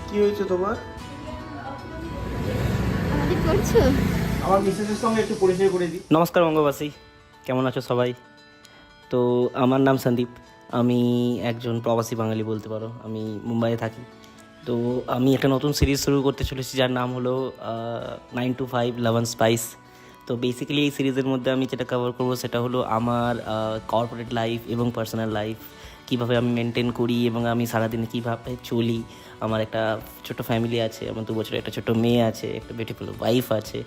কি হয়েছে তোমার? করছো? আমার মিসেসের সঙ্গে একটু পরিচয় করে দিই। নমস্কার বঙ্গবাসী, কেমন আছো সবাই? তো আমার নাম সন্দীপ, আমি একজন প্রবাসী বাঙালি বলতে পারো। আমি মুম্বাইয়ে থাকি। তো আমি একটা নতুন সিরিজ শুরু করতে চলেছি যার নাম হলো 9 to 5 লাভ অ্যান্ড স্পাইস। তো বেসিক্যালি এই সিরিজের মধ্যে আমি যেটা কভার করবো সেটা হলো আমার কর্পোরেট লাইফ এবং পার্সোনাল লাইফ, কীভাবে আমি মেনটেন করি এবং আমি সারাদিন কীভাবে চলি। আমার একটা ছোট ফ্যামিলি আছে, আমার 2 বছরের একটা ছোট মেয়ে আছে, একটা বিউটিফুল ওয়াইফ আছে।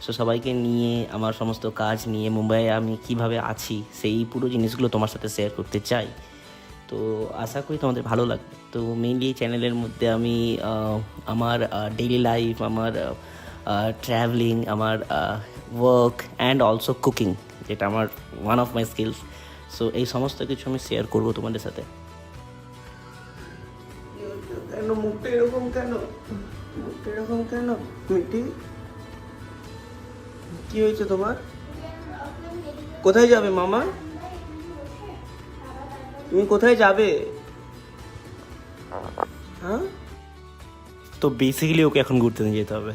সো সবাইকে নিয়ে আমার সমস্ত কাজ নিয়ে মুম্বাইয়ে আমি কিভাবে আছি সেই পুরো জিনিসগুলো তোমার সাথে শেয়ার করতে চাই। তো আশা করি তোমাদের ভালো লাগবে। তো মেইনলি এই চ্যানেলের মধ্যে আমি আমার ডেইলি লাইফ, আমার ট্রাভেলিং, আমার ওয়ার্ক অ্যান্ড অলসো কুকিং, যেটা আমার one of my skills. So এই সমস্ত কিছু আমি শেয়ার করবো তোমাদের সাথে। কেন মুখটা এরকম কেন? মুখটা এরকম কেন মিটি? কি হয়েছে তোমার? কোথায় যাবে মামা? তুমি কোথায় যাবে? হ্যাঁ, তো বেসিক্যালি ওকে এখন ঘুরতে নিয়ে যেতে হবে।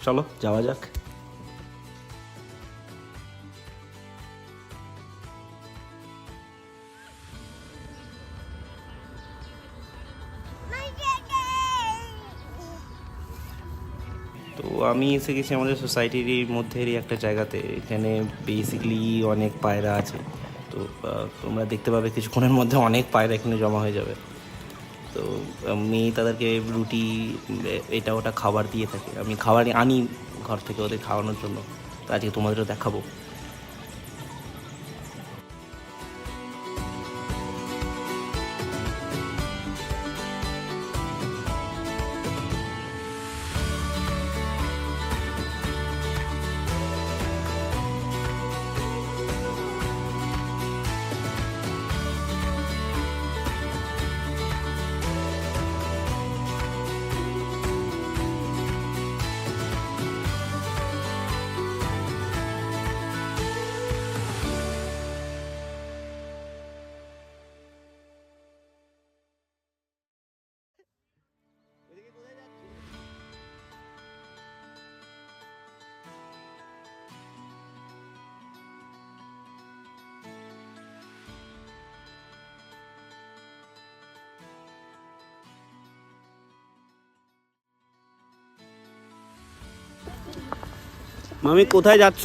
চলো যাওয়া যাক। তো আমি এসে গেছি আমাদের সোসাইটির মধ্যেরই একটা জায়গাতে। এখানে বেসিক্যালি অনেক পায়রা আছে। তো তোমরা দেখতে পাবে কিছুক্ষণের মধ্যে অনেক পায়রা এখানে জমা হয়ে যাবে। তো আমি তাদেরকে রুটি এটা ওটা খাবার দিয়ে থাকি। আমি খাবার আনি ঘর থেকে ওদের খাওয়ানোর জন্য। তো আজকে তোমাদেরও দেখাবো। মামি কোথায় যাচ্ছ?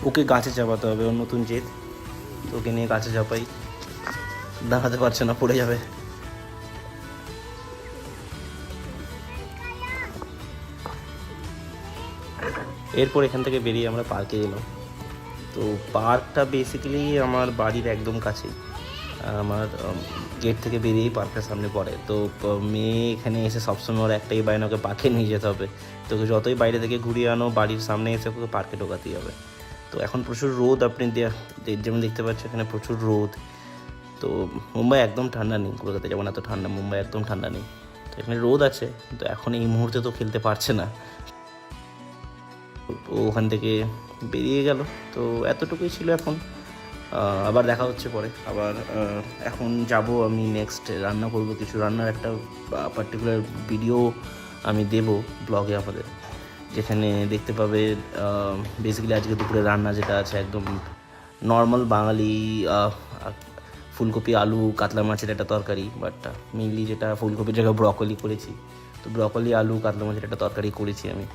ওকে গাছে চাপাতে হবে, ওর নতুন জেদ। তো ওকে নিয়ে গাছে চাপাই। দাঁড়াতে পারছে না, পড়ে যাবে। এরপর এখান থেকে বেরিয়ে আমরা পার্কে এলাম। তো পার্কটা বেসিক্যালি আমার বাড়ির একদম কাছেই। আমার গেট থেকে বেরিয়েই পার্কের সামনে পড়ে। তো মেয়ে এখানে এসে সবসময় ওর একটাই বায়না, ওকে পার্কে নিয়ে যেতে হবে। তোকে যতই বাইরে থেকে ঘুরিয়ে আনো, বাড়ির সামনে এসে ওকে পার্কে ঢোকাতেই হবে। তো এখন প্রচুর রোদ, আপনি যেমন দেখতে পাচ্ছেন এখানে প্রচুর রোদ। তো মুম্বাই একদম ঠান্ডা নেই, কলকাতায় যেমন এত ঠান্ডা, মুম্বাই একদম ঠান্ডা নেই। তো এখানে রোদ আছে, কিন্তু এখন এই মুহূর্তে তো খেলতে পারছে না। ও ওখান থেকে বেরিয়ে গেল। তো এতটুকুই ছিল এখন। আবার দেখা হচ্ছে পরে। আবার এখন যাব আমি নেক্সট রান্না করব কিছু। রান্নার একটা পার্টিকুলার ভিডিও আমি দেব ব্লগে আমাদের, যেখানে দেখতে পাবে বেসিক্যালি আজকে দুপুরে রান্না যেটা আছে একদম নর্মাল বাঙালি ফুলকপি আলু কাতলা মাছের একটা তরকারি। বাট মেনলি যেটা ফুলকপির জায়গায় ব্রকলি করেছি। তো ব্রকলি আলু কাতলা মাছের একটা তরকারি করেছি আমি।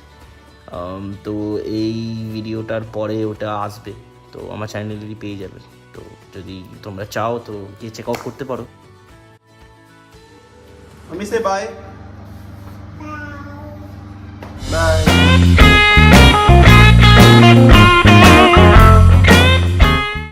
তো এই ভিডিওটার পরে ওটা আসবে, তো আমার চ্যানেলেরই পেয়ে যাবে। তো যদি তোমরা চাও তো গিয়ে চেক আউট করতে পারো। আমি সে বাই।